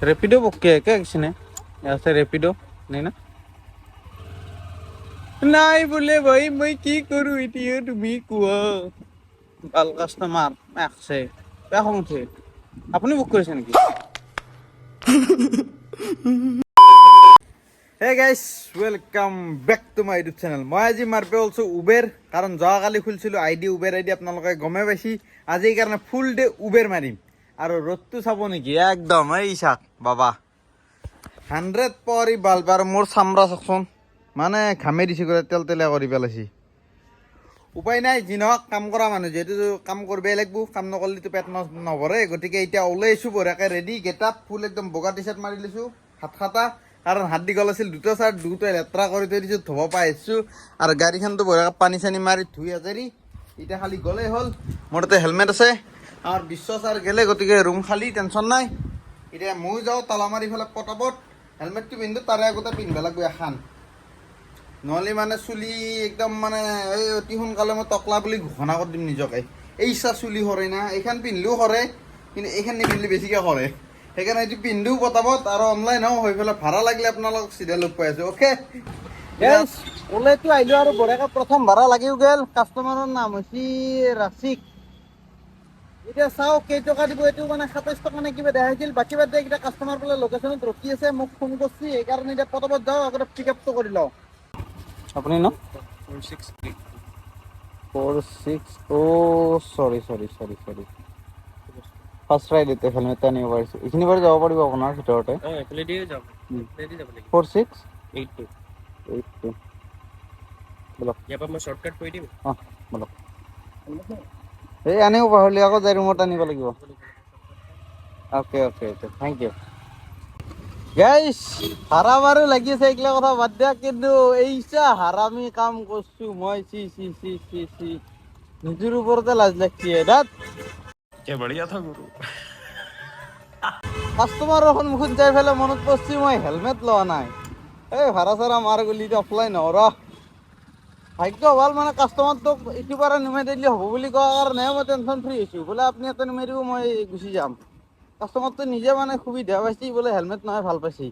Rapido book किया है क्या किसी ने? यहाँ से रैपिडो नहीं ना? नहीं बोले भाई मैं की करूँ इतियो তুমি কোৱা ভাল কাস্টমাৰ একছে বেয়া খং উঠে আপুনি বুক কৰিছে নেকি? Hey guys welcome back to my YouTube channel. মই আজি মাৰিব ওলছোঁ উবেৰ, কাৰণ যোৱাকালি খুলিছিলোঁ আইডি উবেৰ আইডি, আপোনালোকে গমে পাইছি। আজি কাৰণে ফুল ডে উবেৰ মাৰিম আৰু ৰ'দটো চাব নেকি একদম এই চাক বাবা 100 পাৱাৰী বাল্ব আৰু মোৰ চামৰা চাওকচোন, মানে ঘামে দিছে তেল তেলীয়া কৰি পেলাইছি। উপায় নাই, যি নহওক কাম কৰা মানুহ যিহেতু কাম কৰিবই লাগিব, কাম নকৰিলেতো পেট নভৰে। গতিকে এতিয়া ওলাইছোঁ বঢ়িয়াকৈ ৰেডি, গেট আপ ফুল একদম বগা টি চাৰ্ট মাৰি লৈছোঁ, হাত খাটা, কাৰণ হাত দীঘল আছিল, দুটা চাৰ্ট দুটাই লেতেৰা কৰি থৈ দিছোঁ, ধুব পাই আহিছোঁ। আৰু গাড়ীখনতো বঢ়িয়াকৈ পানী চানী মাৰি ধুই আজৰি, এতিয়া খালি গ'লেই হ'ল। মোৰ তাতে হেলমেট আছে, আমাৰ বিশ্ব ছাৰ গ'লে, গতিকে ৰুম খালী, টেনশ্যন নাই। এতিয়া ময়ো যাওঁ তালা মাৰি ফেলাই পটাপট হেলমেটটো পিন্ধো, তাৰে আগতে পিন্ধিব লাগিব এখন, নহ'লে মানে চুলি একদম মানে এই অতি সোনকালে মই টকলা বুলি ঘোষণা কৰি দিম নিজকে। এই চা চুলি সৰে না, এইখন পিন্ধিলেও সৰে, কিন্তু এইখন নিপিন্ধিলে বেছিকৈ সৰে, সেইকাৰণে এইটো পিন্ধিও পটাপট আৰু অনলাইনো হৈ পেলাই ভাড়া লাগিলে আপোনালোকক চিধা লগ পাই আছোঁ। অ'কে ওলাইতো আহিলোঁ আৰু বঢ়িয়াকৈ প্ৰথম ভাড়া লাগিও গ'ল। কাষ্টমাৰৰ নাম হৈছে ৰাচিক। এতিয়া চাওক কেইটকা দিব, এইটো মানে 27 টকা নে কিবা দেখাইছিল। বাকী বাদ দিয়ে এইকেইটা কাষ্টমাৰ বোলে লোকেশ্যনত ৰখি আছে, মোক ফোন কৰিছে, সেইকাৰণে এতিয়া পটাপট যাওঁ, আগতে পিক আপটো কৰি লওঁ। আপুনি ন 46 অ' চৰি ফাৰ্ষ্ট ৰাইডতে হেলমেট আনিব পাৰিছোঁ। এইখিনি বাৰু যাব পাৰিব আপোনাৰ ভিতৰতে? 4682 বলক, ইয়াৰ পৰা মই শ্বৰ্টকাট কৰি দিম। অঁ বলক, এই আনিব পাহৰিলে আকৌ যাই ৰুমত আনিব লাগিব। অ'কে থেংক ইউ গাইছ। হাৰা বাৰু লাগি আছে, এইগিলা কথা বাদ দিয়া, কিন্তু এইচা হাৰামি কাম কৰিছোঁ মই, চি নিজৰ ওপৰতে লাজ লাগছে। দাঁত বঢ়িয়া থা গুৰু। কাষ্টমাৰৰ সন্মুখত যাই পেলাই মনত পৰিছে মই হেলমেট লোৱা নাই। এই ভাড়া চাড়া মাৰ গলি অফলাইন ৰ ভাগ্য ভাল, মানে কাষ্টমাৰটোক ইটো পাৰে নুমাই দিলে হ'ব বুলি কোৱাৰ কাৰণে মই টেনশ্যন ফ্ৰী হৈছোঁ। বোলে আপুনি এটা নুমাই দিব, মই গুচি যাম। কাষ্টমাৰটো নিজে মানে সুবিধা পাইছে, বোলে হেলমেট নহয় ভাল পাইছে।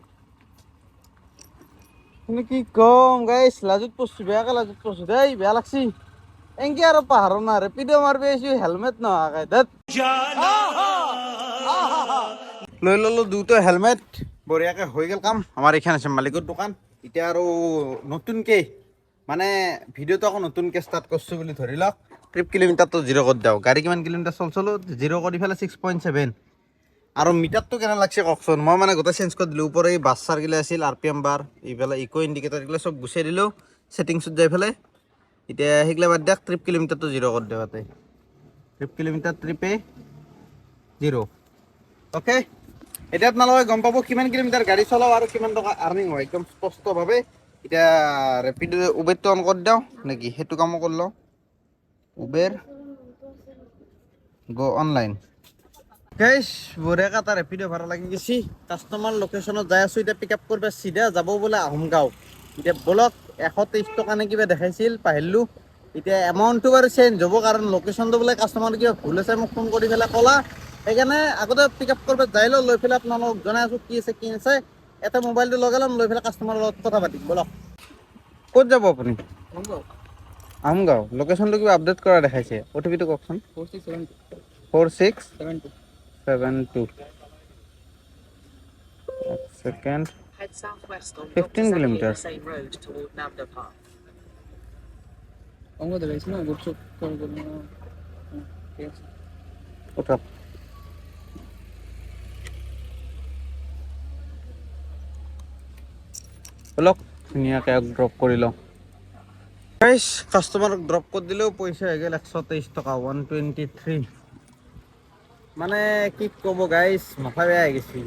কিন্তু কি কম গাইছ, লাজত পৰিছোঁ, বেয়াকৈ লাজত পৰিছোঁ দেই, বেয়া লাগছি। এনকে আৰু পাহাৰো না ৰেপিড' মাৰিব আহিছোঁ, হেলমেট নোহোৱাকৈ। ধেত লৈ ল'লোঁ দুটা হেলমেট, বঢ়িয়াকৈ হৈ গ'ল কাম। আমাৰ এইখন আছে মালিকৰ দোকান। এতিয়া আৰু নতুনকৈ মানে ভিডিঅ'টো আকৌ নতুনকৈ ষ্টাৰ্ট কৰিছোঁ বুলি ধৰি লওক। ট্ৰিপ কিলোমিটাৰটো 0 কৰি দিওঁ। গাড়ী কিমান কিলোমিটাৰ চলিছিলোঁ 0 কৰি পেলাই 6.7। আৰু মিটাৰটো কেনে লাগছে কওকচোন। মই মানে গোটেই চেঞ্জ কৰি দিলোঁ। ওপৰে এই বাছ চাৰগিলা আছিল, RPM বাৰ, এইফালে ইক' ইণ্ডিকেটাৰ এইগিলা চব গুচাই দিলোঁ ছেটিংছত যাই পেলাই। এতিয়া সেইগিলা বাদ দিয়ক, ট্ৰিপ কিলোমিটাৰটো 0 কৰি দিওঁ। ইয়াতে ট্ৰিপ কিলোমিটাৰ ট্ৰিপে 0। অ'কে, এতিয়া আপোনালোকে গম পাব কিমান কিলোমিটাৰ গাড়ী চলাওঁ আৰু কিমান টকা আৰ্নিং হয় একদম স্পষ্টভাৱে। এতিয়া ৰেপিড উবেৰটো অন কৰি দিওঁ নেকি, সেইটো কামো কৰি লওঁ। উবেৰ গ' অনলাইন গাইছ, বঢ়িয়াকৈ এটা ৰেপিড' ভাড়া লাগি গৈছে। কাষ্টমাৰ লোকেশ্যনত যাই আছোঁ এতিয়া, পিক আপ কৰিব চিধা যাব বোলে আহোম গাঁও। এতিয়া বলক, 123 টকা নে কিবা দেখাইছিল, পাহৰিলোঁ। এতিয়া এমাউণ্টটো বাৰু চেঞ্জ হ'ব, কাৰণ লোকেশ্যনটো বোলে কাষ্টমাৰ কিবা ভুল আছে, মোক ফোন কৰি পেলাই ক'লা। সেইকাৰণে আগতে পিক আপ কৰিব যাই লওঁ, লৈ পেলাই আপোনালোকক জনাই আছোঁ কি আছে। এটা মোবাইলটো লগাই ল'ম, লৈ পেলাই কাষ্টমাৰৰ লগত কথা পাতিম বলক। ক'ত যাব আপুনি? আহোম গাঁও। লোকেশ্যনটো কিবা আপডেট কৰা দেখাইছে। OTPটো কওকচোন। 4672 এক ছেকেণ্ড। 15 কিলোমিটাৰ। উঠক। বলক, ধুনীয়াকৈ ড্ৰপ কৰি লওঁ। গাইছ, কাষ্টমাৰক ড্ৰপ কৰি দিলেও পইচা হৈ গ'ল 123 টকা, 123। মানে কি ক'ব গাইছ, মাথা বেয়া হৈ গৈছে।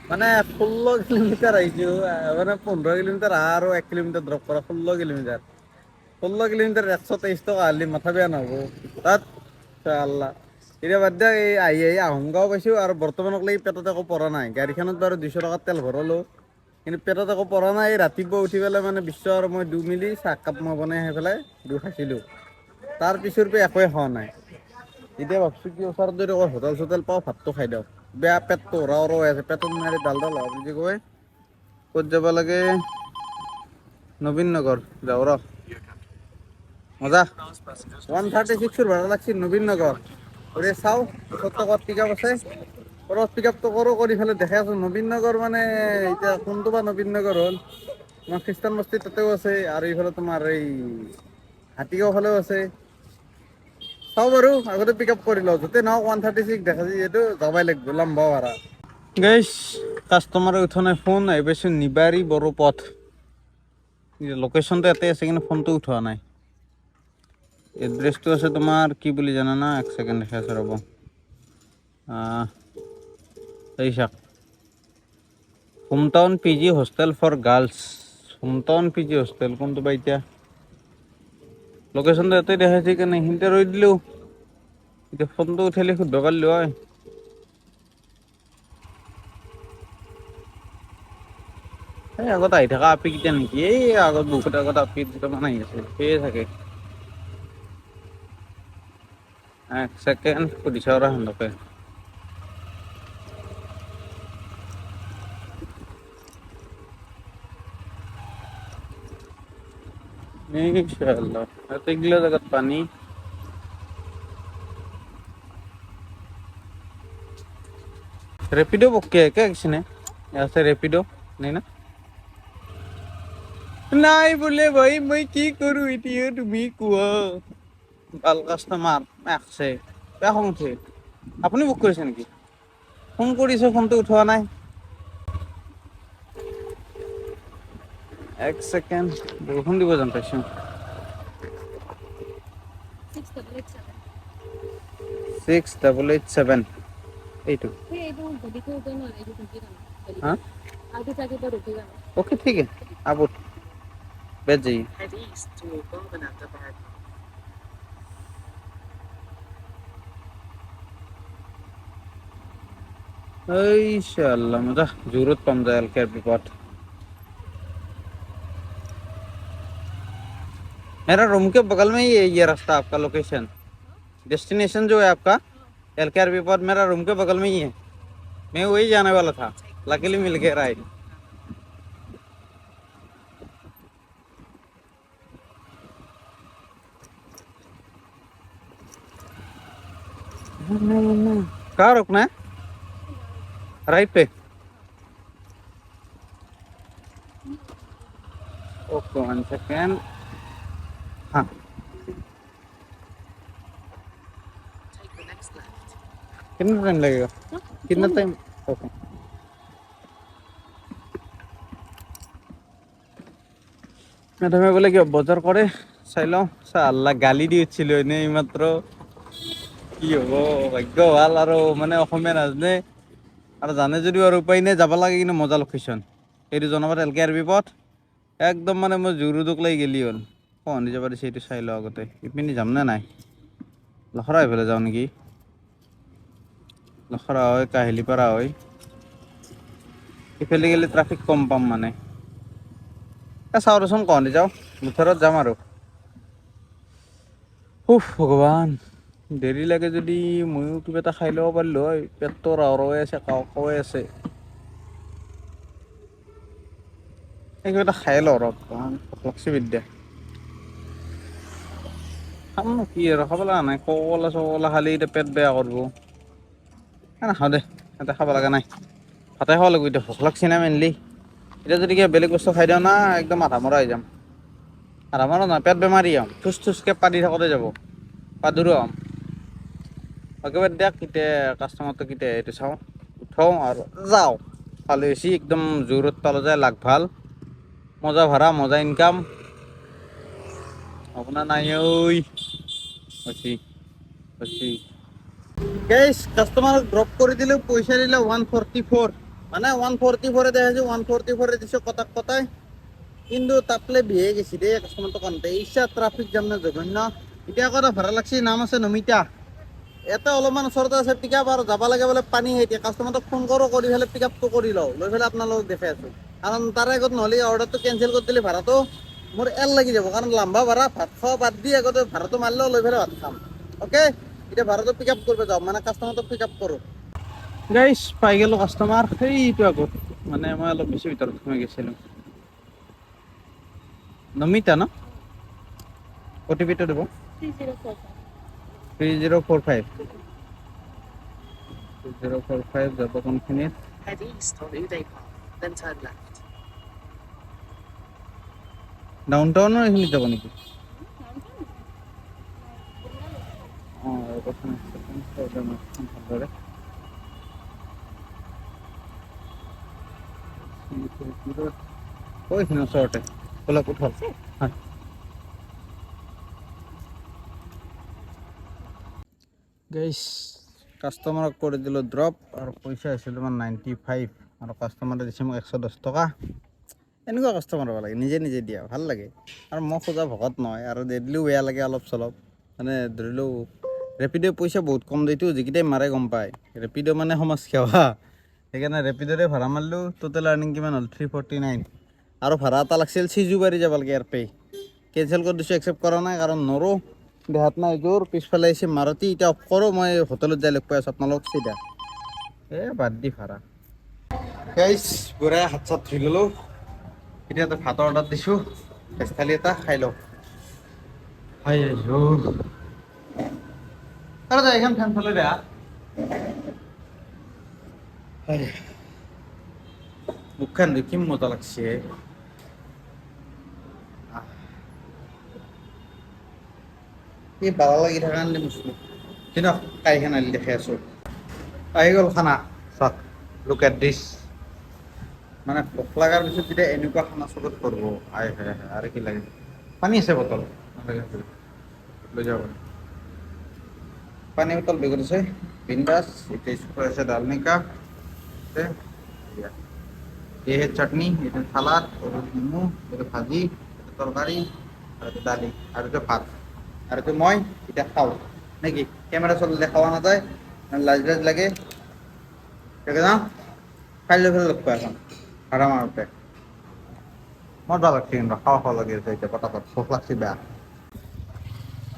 মানে 16 কিলোমিটাৰ আহিছোঁ, মানে 15 কিলোমিটাৰ আহা আৰু 1 কিলোমিটাৰ ড্ৰপ কৰা, 16 কিলোমিটাৰ। 16 কিলোমিটাৰ 123 টকা হ'লে মাথা বেয়া নহ'ব? তাত চাল্লা। এতিয়া বাদ দিয়া, এই আহি আহোম গাঁও পাইছোঁ আৰু বৰ্তমানক লাগি পেটত একো পৰা নাই। গাড়ীখনত বাৰু 200 টকাৰ তেল ভৰালোঁ, কিন্তু পেটত একো পৰা নাই। ৰাতিপুৱা উঠি পেলাই মানে বিশ্ব আৰু মই 2 মিলি চাহকাপ মই বনাই আহি পেলাই 2 খাইছিলোঁ। তাৰ পিছৰ পৰা একোৱে খোৱা নাই। এতিয়া ভাবছোঁ কি ওচৰত যদি হোটেল চোটেল পাওঁ, ভাতটো খাই দিওঁ। বেয়া পেটটো ৰাও ৰৈ আছে, পেটত মাৰি ডাল ডাল হোৱা বুলি কয়। ক'ত যাব লাগে? নবীন নগৰ যাওঁ ৰ মজা। 136 ভাড়া লাগছিল নবীন নগৰ। ওৰে চাওঁ 70 পিক আপ আছে। পিক আপটো কৰোঁ, কৰি ফেলাই দেখাই আছোঁ। নবীন নগৰ মানে এতিয়া কোনটো বা নবীন নগৰ হ'ল? তোমাৰ খ্ৰীষ্টান বস্তি তাতেও আছে, আৰু এইফালে তোমাৰ এই হাতীগাঁও ফালেও আছে। চাওঁ বাৰু, আগতে পিক আপ কৰি লওঁ। য'তে নহওক 136 দেখাইছে যিহেতু যাবই লাগিব, লম্বা ভাড়া। গাইছ, কাষ্টমাৰে উঠোৱা নাই ফোন। আহি পাইছোঁ নিবাৰী বড়োপথ। লোকেশ্যনটো ইয়াতে আছে, কিন্তু ফোনটো উঠোৱা নাই। এড্ৰেছটো আছে তোমাৰ কি বুলি জানানা? এক ছেকেণ্ড দেখাই আছোঁ ৰ'ব। এই চাওক, hometown PG hostel for girls. Hometown PG hostel কোনটো বা এতিয়া? লোকেশ্যনটো ইয়াতে দেখাইছে, কাৰণে এইখিনিতে ৰৈ দিলোঁ। এতিয়া ফোনটো উঠালে সুধিব পাৰিলোঁ হয়। এই আগত আহি থকা আপি কেইটা নেকি? এই আগত বহুত আগত আপি দুটামান আহি আছে, সেয়ে থাকে। এক ছেকেণ্ড সুধি চাওঁ ৰ সিহঁতকে। ইনশাআল্লাহ এতগুলো জায়গাত পানি। रैपिडो बुक किया है क्या किसी ने? यहाँ से रैपिडो नहीं ना? নাই বোলে ভাই, মই কি কৰো এতিয়া তুমি কোৱা? ভাল কাষ্টমাৰ আছে, বেয়া খং উঠে। আপুনি বুক কৰিছে নেকি? ফোন কৰিছে, ফোনটো উঠোৱা নাই। এক ছেকেণ্ড, বৰষুণ দিব যেন পাইছোঁ। 6887 এইটো। हाँ ओके ठीक है, आप बैठ जाइए। इंशाल्लाह मुझे जरूरत पड़ जाए एलकेआर रिपोर्ट। मेरा रूम के बगल में ही है ये रास्ता, आपका लोकेशन डेस्टिनेशन जो है आपका एलकेआर रिपोर्ट मेरा रूम के बगल में ही है। मैं वही जाने वाला था, लकीली मिल गया राइट। कहाँ रुकना है? राइट पे। Okay 1 second. हाँ कितना टाइम लगेगा? कितना टाइम? ओके মেডামে বোলে কিয় বজাৰ কৰে, চাই লওঁ। আল্লাহ গালি দি উঠিছিলোঁ এনেই এইমাত্ৰ। কি হ'ব, ভাগ্য ভাল আৰু মানে অসমীয়া নাজানে, আৰু জানে যদিও আৰু উপায় নাই, যাব লাগে কিন্তু মজা লোকেশ্যন। এইটো জনাবাদ এলকেআৰ পথ একদম মানে মই জোৰোদক লৈ গেলি হ'ল। কহনি যাব দিছে, এইটো চাই লওঁ আগতে। ইপিনে যাম নে নাই? লখৰা এইফালে যাওঁ নেকি? লখৰা হয়, কাহিলীপাৰা হয়, ইফালে গেলে ট্ৰাফিক কম পাম মানে। চাওঁ ৰচোন কহনি যাওঁ, মুঠৰত যাম আৰু। উফ ভগৱান, দেৰি লাগে যদি ময়ো কিবা এটা খাই ল'ব পাৰিলোঁ হয়। পেটটো ৰাও ৰৈ আছে, কাও কাওৱে আছে। কিবা এটা খাই লওঁ ৰ, ভোক লাগছি বিদ্যা। খাম নো কি আৰু, খাব লগা নাই। কলা চকলা খালি এতিয়া পেট বেয়া কৰিব। নাখাওঁ দে, এতিয়া খাব লগা নাই। ভাতে খাব লাগিব এতিয়া, ভোক লাগছি না মেইনলি। এতিয়া যদি কিবা বেলেগ বস্তু খাই দিওঁ না, একদম মাথা মৰা হৈ যাম। মাথা মৰা নহয়, পেট বেমাৰী হ'ম। থুচ থুচকে পাদি থাকোঁতে যাব, পাদুৰু হ'ম। বাকী বাদ দিয়ক, এতিয়া কাষ্টমাৰটো কেতিয়া এইটো চাওঁ, উঠওঁ আৰু যাওঁ। ভালে হৈছে, একদম জোৰত পালোঁ যায়, লাগ ভাল। মজা ভাড়া, মজা ইনকাম। আপোনাৰ নাই ঐ গাইছ, কাষ্টমাৰক ড্ৰপ কৰি দিলোঁ, পইচা দিলে 144। মানে 144 দেখাইছে, 144 দিছোঁ কটাক কটাই। কিন্তু তাপলে বিহে গেছি দেই কাষ্টমাৰটো কান্দে। ইচ্ছা ট্ৰাফিক জাম না জঘন্য। এতিয়া আকৌ এটা ভাড়া লাগছি, নাম আছে নমিতা। ইয়াতে অলপমান ওচৰতে আছে পিক আপ, আৰু যাব লাগে বোলে পানী খাইটি। কাষ্টমাৰটোক ফোন কৰোঁ, কৰি পেলাই পিক আপটো কৰি লওঁ, লৈ পেলাই আপোনালোকক দেখাই আছোঁ। কাৰণ তাৰে আগত নহ'লে অৰ্ডাৰটো কেনচেল কৰি দিলে ভাড়াটো মোৰ লাগি যাব। কাৰণ লাম্বা ভাড়া, ভাত খোৱা বাদ দি আগতে ভাড়াটো মাৰিলেও লৈ পেলাই ভাত খাম। অ'কে, এতিয়া ভাড়াটো পিক আপ কৰিব যাওঁ, মানে কাষ্টমাৰটোক পিক আপ কৰোঁ। গাইছ পাই গেলো কাষ্টমাৰ সেইটো আগত মানে মই অলপ বেছি ভিতৰত সোমাই গৈছিলোঁ নমিতা ন অ'টিপিটো দিব 3045 3045 যাব কোনখিনিত Head east on Uday Park, then turn left. Down টাউনৰ এইখিনিত যাব নেকি অঁ কথা ভালদৰে কৈছিল ওচৰতে ব'লক উঠক হয় গাইছ কাষ্টমাৰক কৰি দিলোঁ ড্ৰপ আৰু পইচা হৈছিল তোমাৰ 95 আৰু কাষ্টমাৰে দিছে মোক 110 টকা এনেকুৱা কাষ্টমাৰ হ'ব লাগে নিজে নিজে দিয়া ভাল লাগে আৰু মই খোজা ভকত নহয় আৰু দিলেও বেয়া লাগে অলপ চলপ মানে ধৰিলেও ৰেপিড'ই পইচা বহুত কম দিয়েতো যিকেইটাই মাৰে গম পায় ৰেপিড' মানে সমাজ সেৱা সেইকাৰণে ৰেপিড'ৰে ভাড়া মাৰিলোঁ টোটেল আৰ্নিং কিমান হ'ল 349 আৰু ভাড়া এটা লাগিছিল চিজুবাৰী যাব লাগে ইয়াৰ পে কেঞ্চেল কৰি দিছোঁ একচেপ্ট কৰা নাই কাৰণ নৰো দেহাত নাই জোৰ পিছফালে আহিছে মাৰুতি এতিয়া অফ কৰোঁ মই হোটেলত যাই লগ পাই আছোঁ আপোনালোক চিধা বাদ দি ভাড়া গাইছ বুঢ়াই হাত চাত ধুই ল'লোঁ এতিয়া ভাতৰ অৰ্ডাৰ দিছোঁ ভেজ থালি এটা খাই লওঁ হয় আৰু এইখন ফেন চলে বেয়া মুখখন দেখি মজা লাগছে এই বালা লাগি থকা আনিলে মুছলো কিন্তু কাইখন আনি দেখাই আছোঁ আহি গ'ল খানা চাওক লুক এট দিছ মানে ভোক লগাৰ পিছত যেতিয়া এনেকুৱা খানা চকুত পৰব আই হে আৰু কি লাগে পানী আছে বটল লৈ যাব পানী বটল বেগত আছে বিন্দাছ এতিয়া স্কুল আছে ডালমিকা ये है चटनी ये है सलाद और नेमू ये भाजी তরকারি আর দালি আর ভাত আর মই এটা খাও নাকি ক্যামেরা চললে খাওয়া না যায় লাজ লাজ লাগে দেখে না খাইলে ফেলে লোক এখন আরাম আরতে মজা লাগছে কিন্তু খাওয়া খাওয়া লাগে এটা পটাপট ভোক লাগছে বেয়া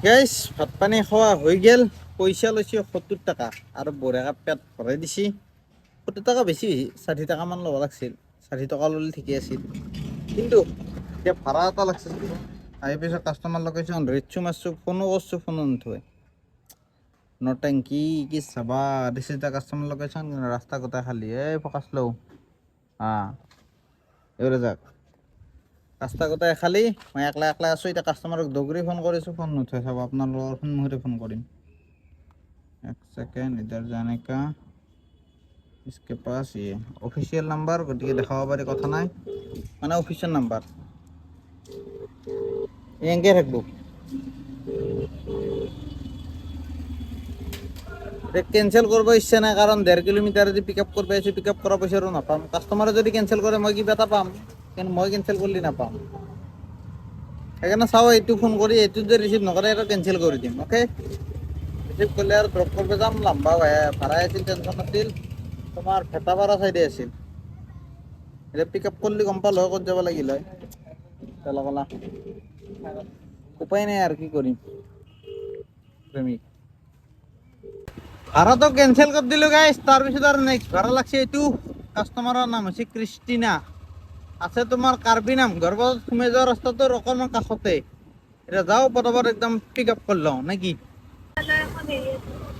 গাইছ ভাত পানী খোৱা হৈ গেল পইচা লৈছে 70 টাকা আৰু বঢ়িয়াকৈ পেট ভৰাই দিছি 70 টাকা বেছি 60 টাকামান ল'ব লাগছিল 60 টকা ল'লে ঠিকে আছিল কিন্তু এতিয়া ভাড়া এটা লাগছিল আহি পিছত কাষ্টমাৰ লোকেশ্যন ৰিচছো মাৰছোঁ ফোনো কৰছোঁ ফোনো নুঠুৱে নটেংকি কি চাবা this is the customer location ৰাস্তা গোটাই খালী এই ফকাচ লওঁ এইবাৰে যাক ৰাস্তা গোটাই খালী মই একলা একলা আছোঁ এতিয়া কাষ্টমাৰক দগৰি ফোন কৰিছোঁ ফোন নুঠুৱে চাব আপোনালোকৰ সন্মুখতে ফোন কৰিম এক ছেকেণ্ড ইধৰ জানে কা इसके पास ये ऑफिशियल नंबर গতিকে দেখাব পাৰি কথা নাই মানে অফিচিয়েল নাম্বাৰ এনেকৈ থাকব কেঞ্চেল কৰিব ইচ্ছা নাই কাৰণ 1.5 কিলোমিটাৰ যদি পিক আপ কৰিব আহিছোঁ পিক আপ কৰা পইচা আৰু নাপাম কাষ্টমাৰে যদি কেঞ্চেল কৰে মই কিবা এটা পাম কিন্তু মই কেঞ্চেল কৰিলে নাপাম সেইকাৰণে চাওঁ এইটো ফোন কৰি এইটো যদি ৰিচিভ নকৰে আৰু কেঞ্চেল কৰি দিম অ'কে ৰিচিভ কৰিলে আৰু ড্ৰপ কৰিব যাম লাম্বা ভাড়া আছিল টেনশ্যন নাছিল তোমাৰ ভেটাপাৰা চাইডে আছিল এতিয়া পিক আপ কৰিলে গম পালোঁ ক'ত যাব লাগিল হয় কলা উপায় নাই আৰু কি কৰিম প্ৰেমিক ভাড়াটো কেঞ্চেল কৰি দিলোঁ গাইছ তাৰপিছত আৰু নেক্সট ভাড়া লাগছে এইটো কাষ্টমাৰৰ নাম হৈছে ক্ৰিষ্টিনা আছে তোমাৰ কাৰ্বি নাম গৰ্ভত সোমাই যোৱা ৰাস্তাটোৰ অকণমান কাষতে এতিয়া যাওঁ পটাপট একদম পিক আপ কৰি লওঁ নে কি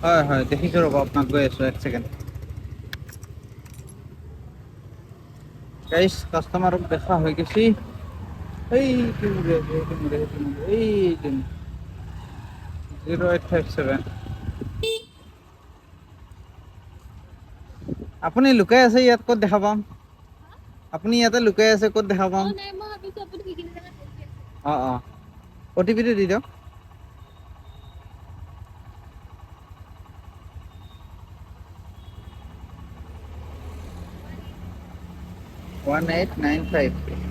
হয় হয় দেখিছোঁ ৰ'ব আপোনাক গৈ আছোঁ এক ছেকেণ্ড গাইছ কাষ্টমাৰক দেখা হৈ গৈছে এইটো 0857 আপুনি লুকাই আছে ইয়াত ক'ত দেখা পাম আপুনি ইয়াতে লুকাই আছে ক'ত দেখা পাম অঁ অ'টিপিটো দি দিয়ক 1895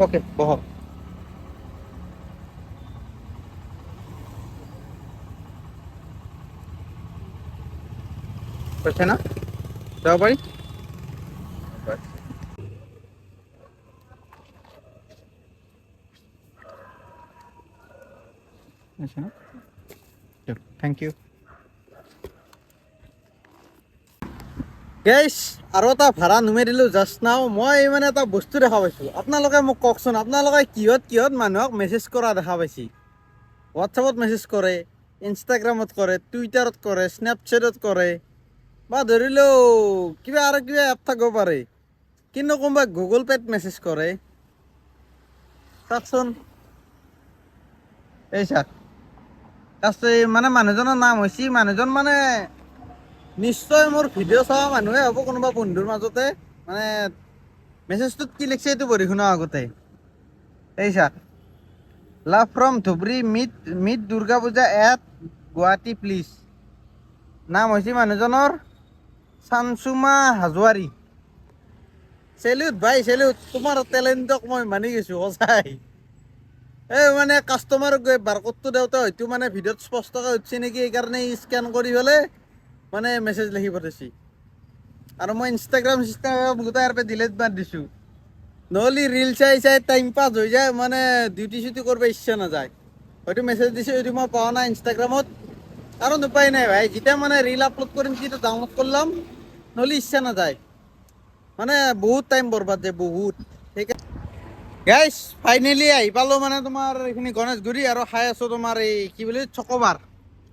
ওকে বহক কৈছে না যাব পাৰি থ্যাংক ইউ গেছ আৰু এটা ভাড়া নুমেৰিলোঁ জাষ্ট নাও মই মানে এটা বস্তু দেখা পাইছোঁ আপোনালোকে মোক কওকচোন আপোনালোকে কিহত মানুহক মেছেজ কৰা দেখা পাইছে হোৱাটছএপত মেছেজ কৰে ইনষ্টাগ্ৰামত কৰে টুইটাৰত কৰে স্নেপচেটত কৰে বা ধৰি লওঁ কিবা আৰু কিবা এপ থাকিব পাৰে কিন্তু কোনোবাই গুগল পে'ত মেছেজ কৰে চাওকচোন এই চাওক মানে মানুহজনৰ নাম হৈছে মানুহজন মানে নিশ্চয় মোৰ ভিডিঅ' চোৱা মানুহে হ'ব কোনোবা বন্ধুৰ মাজতে মানে মেছেজটোত কি লিখিছে এইটো পঢ়ি শুনাও আগতে এই চাওক love from Dhubri meet Durga Puja at Guwahati please নাম হৈছে মানুহজনৰ চানচুমা হাজোৱাৰী চেলিউট ভাই চেলিউট তোমাৰ টেলেণ্টক মই মানি গৈছোঁ সঁচাই এই মানে কাষ্টমাৰক গৈ বাৰক'ডটো দেওঁতে হয়তো মানে ভিডিঅ'ত স্পষ্টকৈ উঠিছে নেকি সেইকাৰণে স্কেন কৰি পেলাই মানে মেছেজ লিখি পঠাইছে আৰু মই ইনষ্টাগ্ৰাম গোটেই ইয়াৰ পৰা ডিলেট মাৰি দিছোঁ নহ'লে ৰিল চাই টাইম পাছ হৈ যায় মানে ডিউটি চিউটি কৰিব ইচ্ছা নাযায় হয়তো মেছেজ দিছে হয়তো মই পোৱা নাই ইনষ্টাগ্ৰামত কাৰণ উপায় নাই ভাই যেতিয়া মানে ৰিল আপলোড কৰিম তেতিয়া ডাউনলোড কৰিলাম নহ'লে ইচ্ছা নাযায় মানে বহুত টাইম বৰবাদ যায় বহুত সেইকাৰণে গাইছ ফাইনেলি আহি পালোঁ মানে তোমাৰ এইখিনি গণেশগুৰি আৰু খাই আছোঁ তোমাৰ এই কি বুলি চকোবাৰ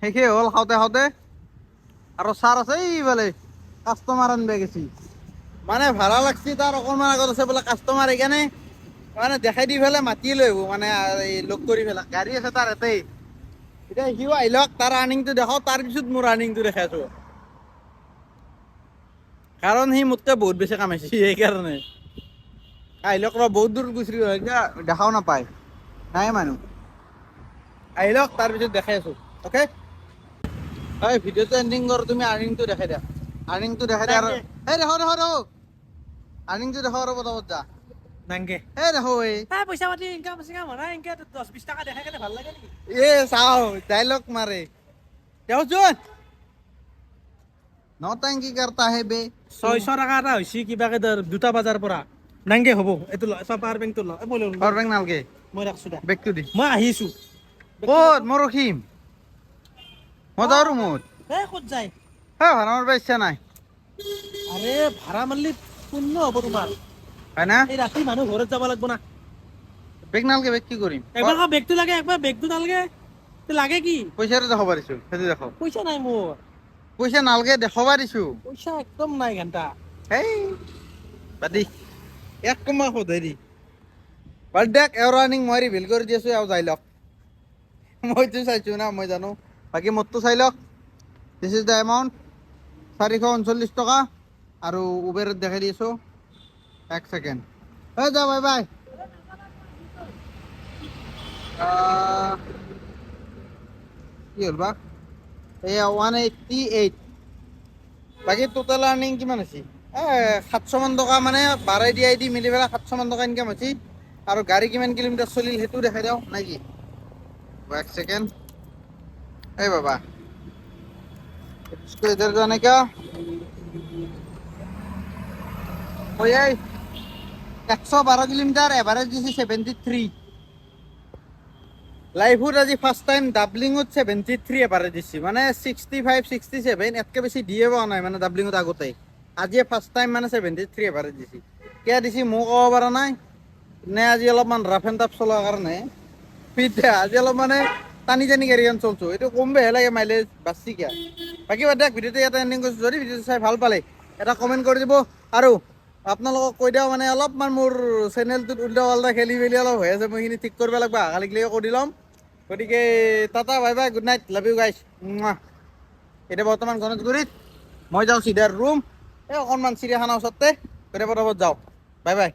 শেষেই হ'ল খাওঁতে আৰু ছাৰ আছে এইফালে কাষ্টমাৰ আনিব গেছি মানে ভাড়া লাগছি তাৰ অকণমান আগত আছে বোলে কাষ্টমাৰ সেইকাৰণে মানে দেখাই দি পেলাই মাতি লৈ আহিব মানে এই লগ কৰি পেলাই গাড়ী আছে তাৰ এতেই এতিয়া সিও আহি লওক তাৰ আৰ্নিংটো দেখাওঁ তাৰপিছত মোৰ আৰ্নিংটো দেখাইছোঁ কাৰণ সি মোতকৈ বহুত বেছি কামাইছে সেইকাৰণে আহি লওক ৰ বহুত দূৰ গুচি এতিয়া দেখাও নাপায় নাই মানুহ আহি লওক তাৰপিছত দেখাই আছোঁ অ'কে হয় ভিডিঅ'টো এণ্ডিং কৰ তুমি আৰ্নিংটো দেখাই দিয়া আৰ্নিংটো দেখাই দিয়া আৰু এই দেখো আৰ্নিংটো দেখাও আৰু পটাপট যা নাংগে এই দেখো এই পইচা পাতি ইনকাম চিনকাম হোৱা নাই এনেকে 10-20 টকা দেখাই কেনে ভাল লাগে নেকি এ চাওঁ ডাইলগ মাৰে দেওচোন নটাং কি কৰতা হে বে 600 টকা এটা হৈছে কিবাকে ধৰ 2টা বজাৰ পৰা নাংগে হ'ব এইটো পাৱাৰ বেংকটো ল মই লৈ পাৱাৰ বেংক নালগে মই ৰাখছো দে বেগটো দি মই আহিছো ক'ত মই ৰখিম মই যাওঁ ৰুমত এই ক'ত যায় হে ভাড়া মাৰিব ইচ্ছা নাই আৰে ভাড়া মাৰিলে শূন্য হ'ব তোমাৰ হয় না এই ৰাতি মানুহ ঘৰত যাব লাগিব না বেগ নালগে বেগ কি কৰিম একবাৰ কা বেগটো লাগে একবাৰ বেগটো নালাগে লাগে কি পইচাটো দেখাব পাৰিছোঁ সেইটো দেখাও পইচা নাই মোৰ পইচা নালগে দেখাব দিছোঁ পইচা একদম নাই ঘণ্টা হেই বাদি এক কমা সোধাই দি বাদ দেখ এওৰ আৰ্নিং মই ৰিভিল কৰি দি আছোঁ এওঁ যাই লওক মইতো চাইছোঁ না মই জানো বাকী মোৰটো চাই লওক দিছ ইজ দ্য এমাউণ্ট 439 টকা আৰু উবেৰত দেখাই দি আছোঁ 1 ছেকেণ্ড হৈ যা বাই বাই কি হ'ল বা এয়া 188 বাকী টোটেল আৰ্নিং কিমান হৈছে 700 মান টকা মানে ভাড়াই দিয়াই দি মিলি পেলাই 700 মান টকা ইনকাম হৈছে আৰু গাড়ী কিমান কিলোমিটাৰ চলিল সেইটো দেখাই দিওঁ নে কি 1 ছেকেণ্ড এই বাবা इसको इधर जाने का ओ ये 112 किलोमीटर एवरेज दिस 73 লাইফত আজি ফাৰ্ষ্ট টাইম ডাবলিঙত 73 এভাৰেজ দিছি মানে 65 67 এতকে বেছি দিয়ে পোৱা নাই মানে ডাবলিঙত আগতে আজি ফাৰ্ষ্ট টাইম মানে 73 এভাৰেজ দিছি কিয় দিছি মোক ক'ব পৰা নাই নে আজি অলপমান ৰাফ এণ্ড টাফ চলোৱাৰ কাৰণে পিঠা আজি অলপ মানে টানি গাড়ীখন চলছোঁ এইটো কমবেহে লাগে মাইলেজ বাচি কিয় বাকী বাদ দিয়ক ভিডিঅ'টো ইয়াতে এণ্ডিং কৰিছোঁ যদি ভিডিঅ'টো চাই ভাল পালে এটা কমেণ্ট কৰি দিব আৰু আপোনালোকক কৈ দিওঁ মানে অলপমান মোৰ চেনেলটোত উল্টা পাল্টা খেলি মেলি অলপ হৈ আছে মই সেইখিনি ঠিক কৰিব লাগিব কালি কৰি ল'ম গতিকে tata bye bye good night love you গাইছ এতিয়া বৰ্তমান গণেশগুৰিত মই যাওঁ চিধাৰ ৰুম এই অকণমান চিৰিয়াখানাৰ ওচৰতে গতিকে পটাপট যাওঁ বাই বাই